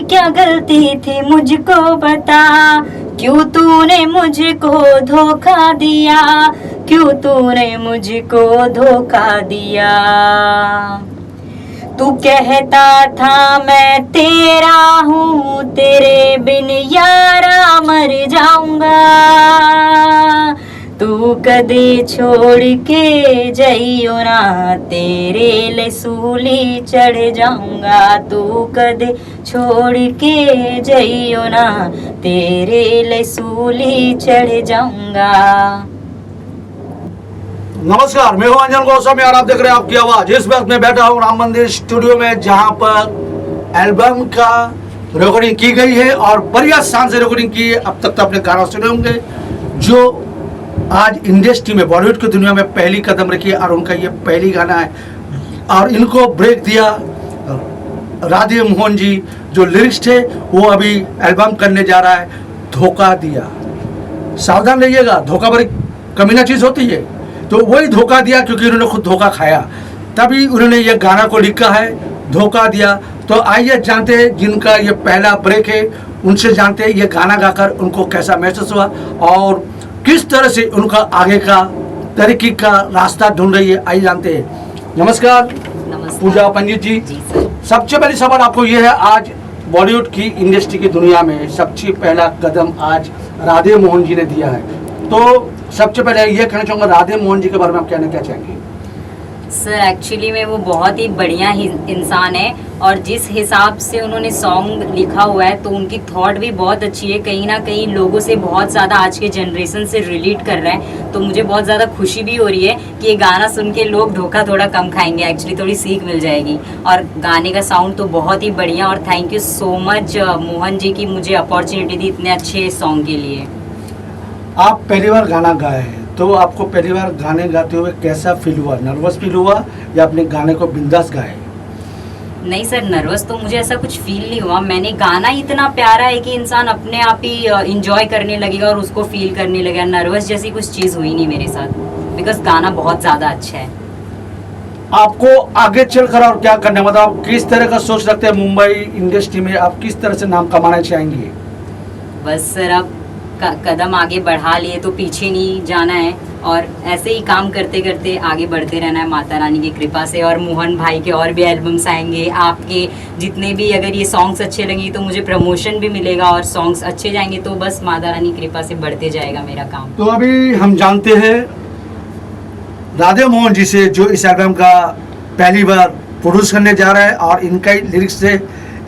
क्या गलती थी मुझको बता, क्यों तूने मुझको धोखा दिया, क्यों तूने मुझको धोखा दिया। तू कहता था मैं तेरा हूँ, तेरे बिन यारा मर जाऊंगा, तू कदे छोड़ के जइयो ना, तेरे ले सूली चढ़ जाऊंगा, तू कदे छोड़ के जइयो ना, तेरे ले सूली चढ़ जाऊंगा। नमस्कार, मैं हूं अंजन गोस्वामी और आप देख रहे हैं आपकी आवाज। इस वक्त मैं बैठा हूं राम मंदिर स्टूडियो में, जहां पर एल्बम का रिकॉर्डिंग की गई है और बढ़िया शान से रिकॉर्डिंग की है। अब तक तो अपने गाना सुने होंगे जो आज इंडस्ट्री में, बॉलीवुड की दुनिया में पहली कदम रखी है और उनका ये पहली गाना है। और इनको ब्रेक दिया राधे मोहन जी, जो लिरिक्स थे वो अभी एल्बम करने जा रहा है, धोखा दिया। सावधान रहिएगा, धोखा बड़ी कमीना चीज होती है, तो वही धोखा दिया क्योंकि उन्होंने खुद धोखा खाया, तभी उन्होंने ये गाना को लिखा है, धोखा दिया। तो आइए जानते हैं, जिनका ये पहला ब्रेक है उनसे जानते हैं ये गाना गाकर उनको कैसा महसूस हुआ और किस तरह से उनका आगे का तरक्की का रास्ता ढूंढ रही है। आइए जानते हैं। नमस्कार पूजा पंडित जी। सबसे पहली सवाल आपको ये है, आज बॉलीवुड की इंडस्ट्री की दुनिया में सबसे पहला कदम आज राधे मोहन जी ने दिया है, तो सबसे पहले ये कहना चाहूँगा राधे मोहन जी के बारे में आप कहना क्या चाहेंगे? सर एक्चुअली में वो बहुत ही बढ़िया ही इंसान है और जिस हिसाब से उन्होंने सॉन्ग लिखा हुआ है तो उनकी थॉट भी बहुत अच्छी है, कहीं ना कहीं लोगों से बहुत ज़्यादा आज के जनरेशन से रिलेट कर रहा है। तो मुझे बहुत ज़्यादा खुशी भी हो रही है कि ये गाना सुन के लोग धोखा थोड़ा कम खाएंगे, एक्चुअली थोड़ी सीख मिल जाएगी। और गाने का साउंड तो बहुत ही बढ़िया, और thank you so much Mohan ji की मुझे अपॉर्चुनिटी दी इतने अच्छे सॉन्ग के लिए। आप पहली बार गाना गाए हैं, तो आपको पहली बार गाने गाते हुए कैसा फील हुआ? नर्वस फील हुआ या अपने गाने को बिंदास गाए? नहीं सर, नर्वस तो मुझे ऐसा कुछ फील नहीं हुआ। मैंने गाना इतना प्यारा है कि इंसान अपने आप ही इंजॉय करने लगेगा और उसको फील करने लगेगा। नर्वस जैसी कुछ चीज़ हुई नहीं मेरे साथ, बिकॉज गाना बहुत ज़्यादा अच्छा है। आपको आगे चलकर और क्या करना, मतलब आप किस तरह का सोच रखते हैं मुंबई इंडस्ट्री में? आप किस तरह से नाम कमाना चाहेंगे? बस सर, अब कदम आगे बढ़ा लिए तो पीछे नहीं जाना है और ऐसे ही काम करते करते आगे बढ़ते रहना है माता रानी की कृपा से। और मोहन भाई के और भी एल्बम्स आएंगे, आपके जितने भी अगर ये सॉन्ग्स अच्छे लगेंगे तो मुझे प्रमोशन भी मिलेगा और सॉन्ग्स अच्छे जाएंगे, तो बस माता रानी की कृपा से बढ़ते जाएगा मेरा काम। तो अभी हम जानते हैं राधे मोहन जी से, जो इस एल्बम का पहली बार प्रोड्यूस करने जा रहा है, और इनका ही लिरिक्स से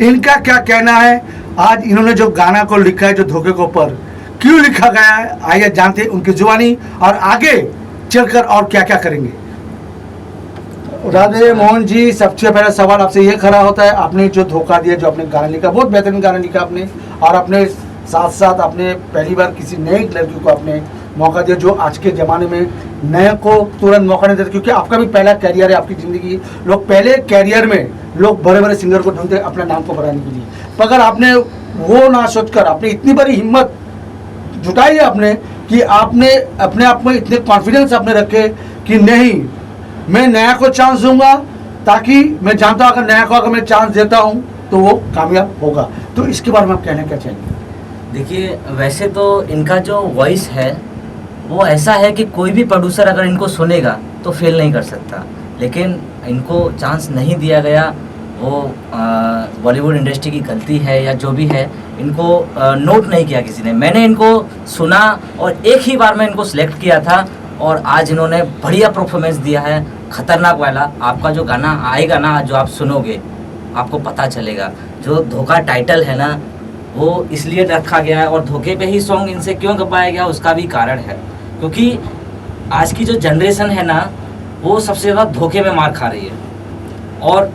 इनका क्या कहना है। आज इन्होंने जो गाना को लिखा है, जो धोखे के ऊपर क्यों लिखा गया है, आइए जानते हैं उनकी जुबानी और आगे चलकर और क्या क्या करेंगे। राधे मोहन जी, सबसे पहला सवाल आपसे ये खड़ा होता है, आपने जो धोखा दिया, जो आपने गाना लिखा, बहुत बेहतरीन गाना लिखा आपने, और अपने साथ साथ आपने पहली बार किसी नई लड़की को आपने मौका दिया, जो आज के ज़माने में नए को तुरंत मौका नहीं देते, क्योंकि आपका भी पहला कैरियर है, आपकी ज़िंदगी। लोग पहले कैरियर में लोग बड़े बड़े सिंगर को ढूंढते अपने नाम को बढ़ाने के लिए, पर अगर आपने वो ना सोचकर आपने इतनी बड़ी हिम्मत जुटाई है आपने, कि आपने अपने आप में इतने कॉन्फिडेंस आपने रखे कि नहीं, मैं नया को चांस दूंगा, ताकि मैं जानता हूँ अगर नया को अगर मैं चांस देता हूँ तो वो कामयाब होगा। तो इसके बारे में आप कहना क्या चाहेंगे? देखिए, वैसे तो इनका जो वॉइस है वो ऐसा है कि कोई भी प्रोड्यूसर अगर इनको सुनेगा तो फेल नहीं कर सकता, लेकिन इनको चांस नहीं दिया गया, वो बॉलीवुड इंडस्ट्री की गलती है या जो भी है, इनको नोट नहीं किया किसी ने। मैंने इनको सुना और एक ही बार में इनको सिलेक्ट किया था, और आज इन्होंने बढ़िया परफॉर्मेंस दिया है, खतरनाक वाला। आपका जो गाना आएगा ना, जो आप सुनोगे आपको पता चलेगा। जो धोखा टाइटल है ना, वो इसलिए रखा गया है, और धोखे पे ही सॉन्ग इनसे क्यों गवाया गया उसका भी कारण है, क्योंकि आज की जो जनरेशन है ना, वो सबसे ज़्यादा धोखे में मार खा रही है। और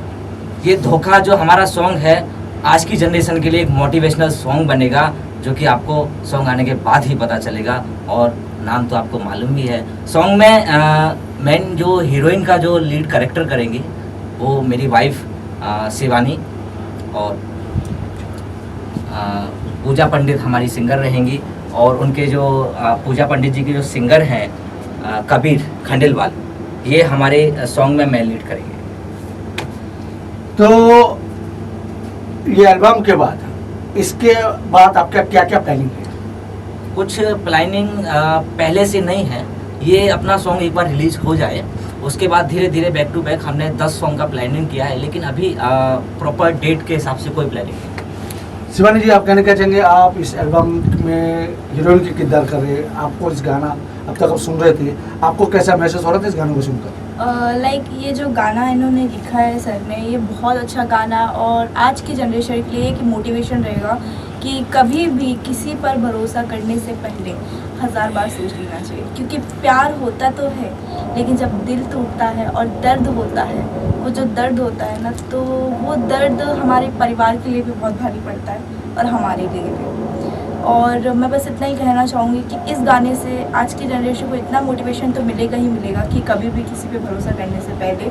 ये धोखा जो हमारा सॉन्ग है, आज की जनरेशन के लिए एक मोटिवेशनल सॉन्ग बनेगा, जो कि आपको सॉन्ग आने के बाद ही पता चलेगा, और नाम तो आपको मालूम भी है। सॉन्ग में मेन जो हीरोइन का जो लीड कैरेक्टर करेंगी वो मेरी वाइफ शिवानी, और पूजा पंडित हमारी सिंगर रहेंगी, और उनके जो पूजा पंडित जी के जो सिंगर हैं कबीर खंडेलवाल, ये हमारे सॉन्ग में मेन लीड करेंगे। तो ये एल्बम के बाद इसके बाद आपका क्या क्या प्लानिंग है? कुछ प्लानिंग पहले से नहीं है, ये अपना सॉन्ग एक बार रिलीज हो जाए उसके बाद धीरे धीरे बैक टू बैक हमने 10 सॉन्ग का प्लानिंग किया है, लेकिन अभी प्रॉपर डेट के हिसाब से कोई प्लानिंग नहीं। शिवानी जी, आप कहना क्या चाहेंगे? आप इस एल्बम में हीरोइन की किरदार कर रहे हैं, आपको इस गाना अब तक आप सुन रहे थे, आपको कैसा महसूस हो रहा था इस गाने को सुनकर? लाइक ये जो गाना इन्होंने लिखा है सर ने, ये बहुत अच्छा गाना है और आज की जनरेशन के लिए एक मोटिवेशन रहेगा कि कभी भी किसी पर भरोसा करने से पहले 1000 बार सोच लेना चाहिए, क्योंकि प्यार होता तो है लेकिन जब दिल टूटता है और दर्द होता है, वो जो दर्द होता है ना, तो वो दर्द हमारे परिवार के लिए भी बहुत भारी पड़ता है और हमारे लिए भी। और मैं बस इतना ही कहना चाहूँगी कि इस गाने से आज की जनरेशन को इतना मोटिवेशन तो मिलेगा ही मिलेगा कि कभी भी किसी पे भरोसा करने से पहले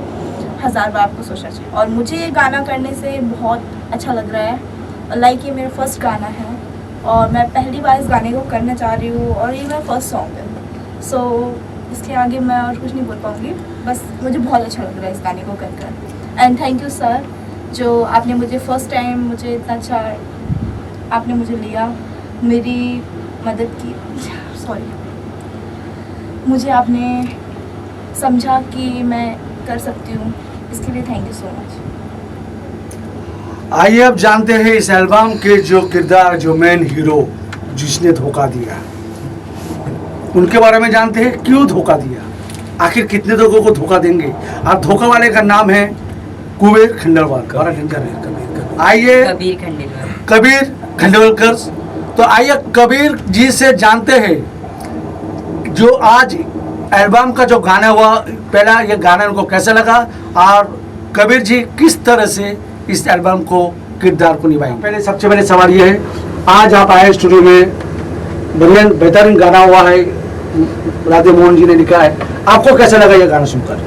1000 बार आपको सोचना चाहिए। और मुझे ये गाना करने से बहुत अच्छा लग रहा है, लाइक ये मेरा फर्स्ट गाना है और मैं पहली बार इस गाने को करना चाह रही हूँ और ये मेरा फर्स्ट सॉन्ग है। सो इसके आगे मैं और कुछ नहीं बोल पाऊँगी, बस मुझे बहुत अच्छा लग रहा है इस गाने को कर। एंड थैंक यू सर, जो आपने मुझे फर्स्ट टाइम मुझे इतना अच्छा आपने मुझे लिया, मेरी मदद की, सॉरी, मुझे आपने समझा कि मैं कर सकती हूँ, इसके लिए थैंक यू सो मच। आइए अब जानते हैं इस एल्बम के जो किरदार, जो मेन हीरो जिसने धोखा दिया, उनके बारे में जानते हैं। क्यों धोखा दिया, आखिर कितने लोगों को धोखा देंगे। अब धोखा वाले का नाम है कुबेर खंडेलवाल। आइए कबीर खंडेलवाल। तो आइए कबीर जी से जानते हैं जो आज एल्बम का जो गाना हुआ, पहला ये गाना उनको कैसा लगा और कबीर जी किस तरह से इस एल्बम को किरदार को निभाएंगे। पहले सबसे पहले सवाल ये है, आज आप आए स्टूडियो में, बढ़िया बेहतरीन गाना हुआ है, राधे मोहन जी ने लिखा है, आपको कैसा लगा ये गाना सुनकर?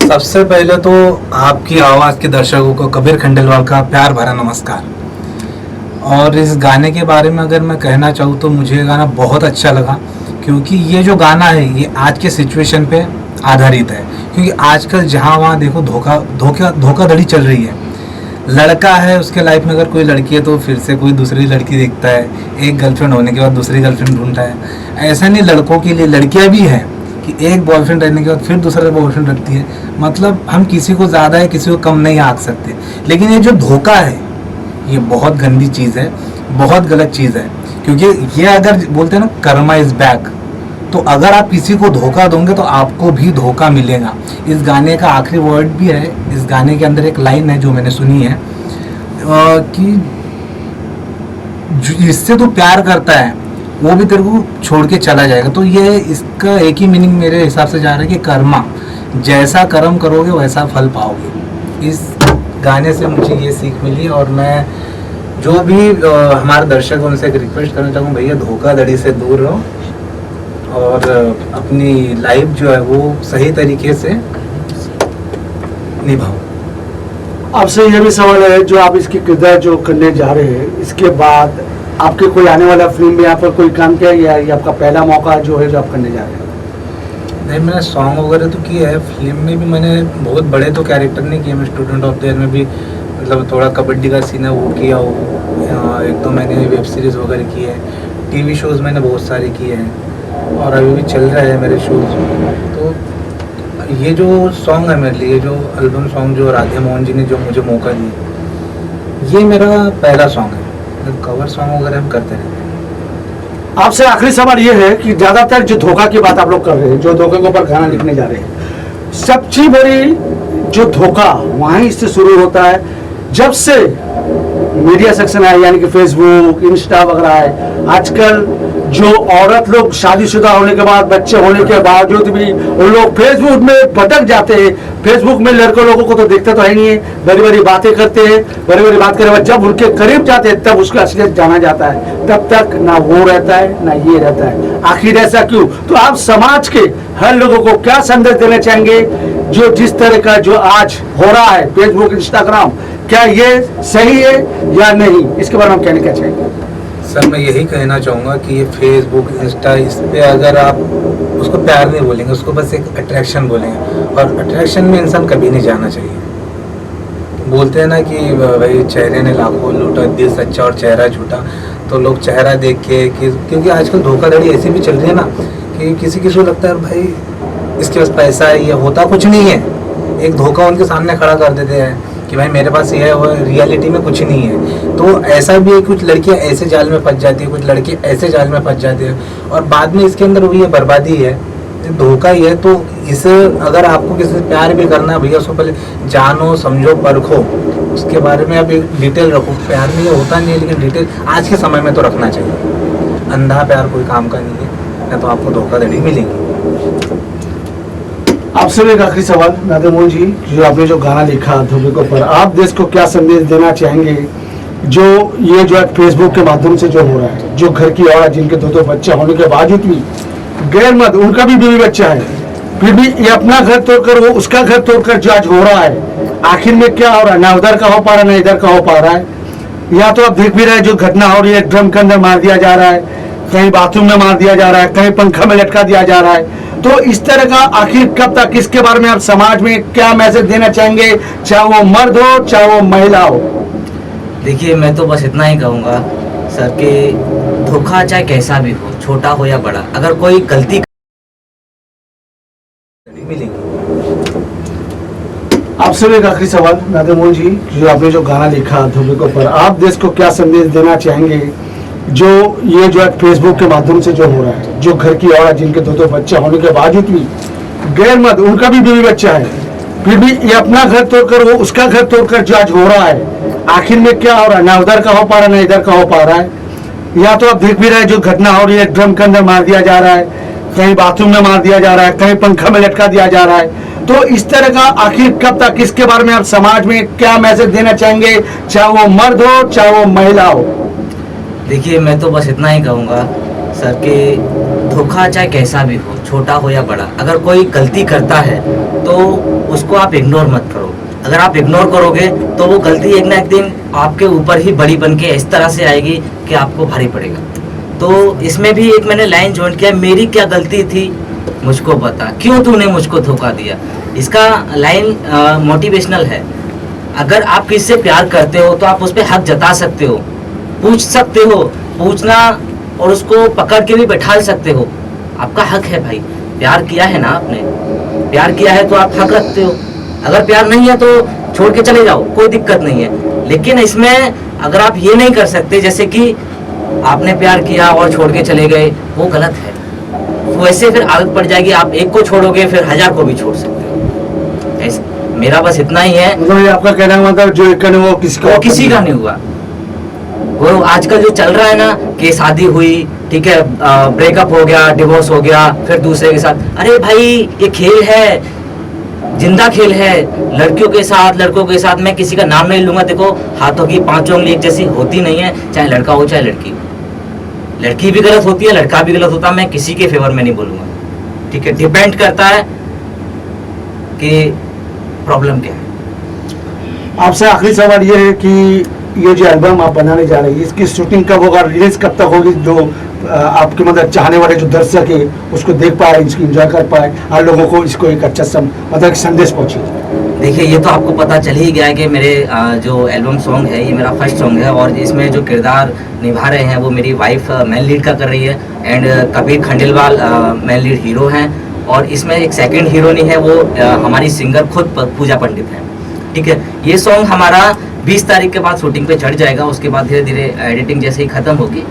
सबसे पहले तो आपकी आवाज़ के दर्शकों को कबीर खंडेलवाल का प्यार भरा नमस्कार। और इस गाने के बारे में अगर मैं कहना चाहूँ तो मुझे ये गाना बहुत अच्छा लगा, क्योंकि ये जो गाना है ये आज के सिचुएशन पे आधारित है। क्योंकि आजकल जहाँ वहाँ देखो धोखाधड़ी चल रही है। लड़का है, उसके लाइफ में अगर कोई लड़की है तो फिर से कोई दूसरी लड़की देखता है, एक गर्लफ्रेंड होने के बाद दूसरी गर्लफ्रेंड ढूंढता है। ऐसा नहीं, लड़कों के लिए लड़कियाँ भी हैं कि एक बॉयफ्रेंड रहने के बाद फिर दूसरा बॉयफ्रेंड रखती है। मतलब हम किसी को ज़्यादा है किसी को कम नहीं आंक सकते। लेकिन ये जो धोखा है ये बहुत गंदी चीज़ है, बहुत गलत चीज़ है। क्योंकि ये अगर बोलते हैं ना कर्मा इज़ बैक, तो अगर आप किसी को धोखा दोगे तो आपको भी धोखा मिलेगा। इस गाने का आखिरी वर्ड भी है, इस गाने के अंदर एक लाइन है जो मैंने सुनी है कि जिससे तू प्यार करता है वो भी तेरे को छोड़ के चला जाएगा। तो ये इसका एक ही मीनिंग मेरे हिसाब से जा रहा है कि कर्मा, जैसा कर्म करोगे वैसा फल पाओगे। इस गाने से मुझे ये सीख मिली और मैं जो भी हमारे दर्शक हैं उनसे एक रिक्वेस्ट करना चाहूँगा, भैया धोखाधड़ी से दूर रहो और अपनी लाइफ जो है वो सही तरीके से निभाओ। आपसे यह भी सवाल है, जो आप इसकी किरदार जो करने जा रहे हैं, इसके बाद आपके कोई आने वाला फिल्म में यहाँ पर कोई काम किया या ये आपका पहला मौका जो है जो आप करने जा रहे हैं? नहीं, मैंने सॉन्ग वगैरह तो किया है, फिल्म में भी मैंने बहुत बड़े तो कैरेक्टर नहीं किए। मैं स्टूडेंट ऑफ द ईयर में भी मतलब थोड़ा कबड्डी का सीन है वो किया हो, एक दो मैंने वेब सीरीज़ वगैरह की है, टीवी शोज़ मैंने बहुत सारे किए हैं और अभी भी चल रहा है मेरे शोज़। तो ये जो सॉन्ग है मेरे लिए, जो एल्बम सॉन्ग जो राधे मोहन जी ने जो मुझे मौका दिया, ये मेरा पहला सॉन्ग है। मतलब कवर सॉन्ग वगैरह हम करते रहते हैं। आपसे आखिरी सवाल ये है कि ज्यादातर जो धोखा की बात आप लोग कर रहे हैं, जो धोखे के ऊपर गाना लिखने जा रहे हैं, सबसे बड़ी जो धोखा वहीं से शुरू होता है जब से मीडिया सेक्शन है, यानी कि फेसबुक, इंस्टा वगैरह है। आजकल जो औरत लोग शादीशुदा होने के बाद, बच्चे होने के बावजूद भी उन लोग फेसबुक में भटक जाते हैं। फेसबुक में लड़के लोगों को तो देखते तो है नहीं है, बड़ी बड़ी बातें करते हैं, बड़ी बड़ी बात करने के बाद जब उनके करीब जाते हैं तब उसका असलियत जाना जाता है। तब तक ना वो रहता है ना ये रहता है। आखिर ऐसा क्यों? तो आप समाज के हर लोगों को क्या संदेश देना चाहेंगे, जो जिस तरह का जो आज हो रहा है फेसबुक, इंस्टाग्राम, क्या ये सही है या नहीं? इसके बारे में हम कहने क्या चाहेंगे? सर मैं यही कहना चाहूँगा कि ये फेसबुक, इंस्टा, इस पे अगर आप उसको प्यार नहीं बोलेंगे, उसको बस एक अट्रैक्शन बोलेंगे, और अट्रैक्शन में इंसान कभी नहीं जाना चाहिए। बोलते हैं ना कि भाई चेहरे ने लाखों लूटा, दिल सच्चा और चेहरा झूठा। तो लोग चेहरा देख के क्योंकि आजकल धोखाधड़ी ऐसी भी चल रही है ना कि किसी किसी को लगता है भाई इसके पास पैसा है, ये होता कुछ नहीं है, एक धोखा उनके सामने खड़ा कर देते हैं कि भाई मेरे पास ये है, वो रियलिटी में कुछ नहीं है। तो ऐसा भी है, कुछ लड़कियां ऐसे जाल में फंस जाती है, कुछ लड़के ऐसे जाल में फंस जाते हैं और बाद में इसके अंदर वही है, बर्बादी है, धोखा ही है। तो इसे अगर आपको किसी से प्यार भी करना है भैया, उसको पहले जानो, समझो, परखो, उसके बारे में आप एक डिटेल रखो। प्यार में ये होता नहीं है, लेकिन डिटेल आज के समय में तो रखना चाहिए। अंधा प्यार कोई काम का नहीं है, ना तो आपको धोखाधड़ी मिलेगी। आपसे भी एक आखिरी सवाल राधेमोहन जी, जो आपने जो गाना लिखा धोखे के ऊपर, आप देश को क्या संदेश देना चाहेंगे? जो ये जो है फेसबुक के माध्यम से जो हो रहा है, जो घर की औरत जिनके दो बच्चे होने के बावजूद भी गैर मर्द, उनका भी बीवी बच्चा है, फिर भी ये अपना घर तोड़कर वो उसका घर तोड़कर जो आज हो रहा है, आखिर में क्या हो रहा है? ना उधर का हो पा रहा है, ना इधर का हो पा रहा है। या तो आप देख भी रहे हैं जो घटना हो रही है, ड्रम के अंदर मार दिया जा रहा है, कहीं बाथरूम में मार दिया जा रहा है, कहीं पंखा में लटका दिया जा रहा है। तो इस तरह का आखिर कब तक, इसके बारे में आप समाज में क्या मैसेज देना चाहेंगे, चाहे वो मर्द हो चाहे वो महिला हो? देखिए, मैं तो बस इतना ही कहूँगा सर कि धोखा चाहे कैसा भी हो, छोटा हो या बड़ा, अगर कोई गलती मिलेगी। आपसे भी एक आखिरी सवाल राधेमोहन जी, जो आपने जो गाना लिखा धोखे के ऊपर, आप देश को क्या संदेश देना चाहेंगे? जो ये जो है फेसबुक के माध्यम से जो हो रहा है, जो घर की औरत जिनके दो बच्चे होने के बावजूद भी गैर मर्द, उनका भी बीवी बच्चा है, फिर भी ये अपना घर तोड़कर वो उसका घर तोड़कर जो आज हो रहा है, आखिर में क्या हो रहा है? ना उधर का हो पा रहा है, ना इधर का हो पा रहा है। या तो आप देख भी रहे हैं जो घटना हो रही है, ड्रम के अंदर मार दिया जा रहा है, कहीं बाथरूम में मार दिया जा रहा है, कहीं पंखा में लटका दिया जा रहा है। तो इस तरह का आखिर कब तक, इसके बारे में आप समाज में क्या मैसेज देना चाहेंगे, चाहे वो मर्द हो चाहे वो महिला हो? देखिए, मैं तो बस इतना ही कहूँगा सर कि धोखा चाहे कैसा भी हो, छोटा हो या बड़ा, अगर कोई गलती करता है तो उसको आप इग्नोर मत करो। अगर आप इग्नोर करोगे तो वो गलती एक ना एक दिन आपके ऊपर ही बड़ी बन के इस तरह से आएगी कि आपको भारी पड़ेगा। तो इसमें भी एक मैंने लाइन जॉइन किया, मेरी क्या गलती थी मुझको बता, क्यों तूने मुझको धोखा दिया। इसका लाइन मोटिवेशनल है। अगर आप किसी से प्यार करते हो तो आप उस पर हक जता सकते हो, पूछ सकते हो, पूछना और उसको पकड़ के भी बैठा सकते हो, आपका हक है भाई। प्यार किया है ना आपने, प्यार किया है तो आप हक रखते हो। अगर प्यार नहीं है तो छोड़ के चले जाओ, कोई दिक्कत नहीं है। लेकिन इसमें अगर आप ये नहीं कर सकते, जैसे कि आपने प्यार किया और छोड़ के चले गए, वो गलत है। वैसे फिर आदत पड़ जाएगी, आप एक को छोड़ोगे फिर 1000 को भी छोड़ सकते हो। ऐसे मेरा बस इतना ही है। मतलब ये आपका कहना है, मतलब जो एक वो किसी का नहीं हुआ। वो आजकल जो चल रहा है ना कि शादी हुई, ठीक है, ब्रेकअप हो गया, डिवोर्स हो गया, फिर दूसरे के साथ। अरे भाई, ये खेल है, जिंदा खेल है। लड़कियों के साथ, लड़कों के साथ, मैं किसी का नाम नहीं लूंगा। देखो, हाथों की 5 उंगली एक जैसी होती नहीं है, चाहे लड़का हो चाहे लड़की। लड़की भी गलत होती है, लड़का भी गलत होता है। मैं किसी के फेवर में नहीं बोलूंगा, ठीक है। डिपेंड करता है कि प्रॉब्लम क्या है। आपसे आखिरी सवाल ये है कि ये जो एल्बम आप बनाने जा रही है, इसकी शूटिंग कब होगा, रिलीज कब तक होगी, जो आपके मतलब चाहने वाले जो दर्शक है उसको देख पाए, इसको एंजॉय कर पाए, और लोगों को इसको एक अच्छा मतलब एक संदेश पहुंचे? देखिए, ये तो आपको पता चल ही गया है कि मेरे जो एल्बम सॉन्ग है, ये मेरा फर्स्ट सॉन्ग है और इसमें जो किरदार निभा रहे हैं वो मेरी वाइफ मेन लीड का कर रही है, and Kabir Khandelwal main lead hero हैं। और इसमें एक सेकंड हीरोनी है, वो हमारी सिंगर खुद पूजा पंडित है, ठीक है। ये सॉन्ग हमारा 20 तारीख के बाद शूटिंग पे चढ़ जाएगा, उसके बाद धीरे धीरे एडिटिंग जैसे ही ख़त्म होगी,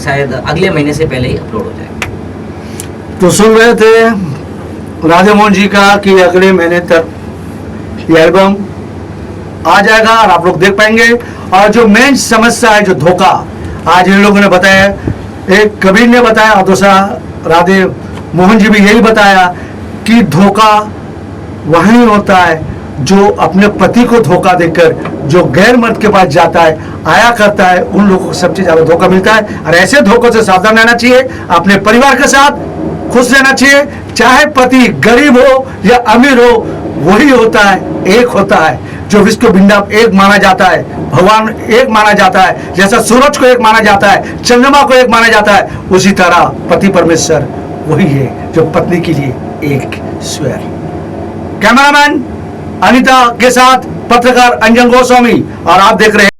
शायद अगले महीने से पहले ही अपलोड हो जाएगा। तो सुन रहे थे राधेमोहन जी का कि अगले महीने तक ये एल्बम आ जाएगा और आप लोग देख पाएंगे। और जो मेन समस्या है, जो धोखा, आज इन लोगों ने बताया, एक कबीर ने बताया और दूसरा राधे मोहन जी भी यही बताया कि धोखा वही होता है जो अपने पति को धोखा देकर जो गैर मर्द के पास जाता है, आया करता है, उन लोगों को सबसे ज्यादा धोखा मिलता है। और ऐसे धोखों से सावधान रहना चाहिए, अपने परिवार के साथ खुश रहना चाहिए। चाहे पति गरीब हो या अमीर हो, वही होता है, एक होता है। जो विश्व को भिंडा एक माना जाता है, भगवान एक माना जाता है, जैसा सूरज को एक माना जाता है, चंद्रमा को एक माना जाता है, उसी तरह पति परमेश्वर वही है जो पत्नी के लिए एक स्वर। कैमरामैन अनीता के साथ पत्रकार अंजन गोस्वामी और आप देख रहे हैं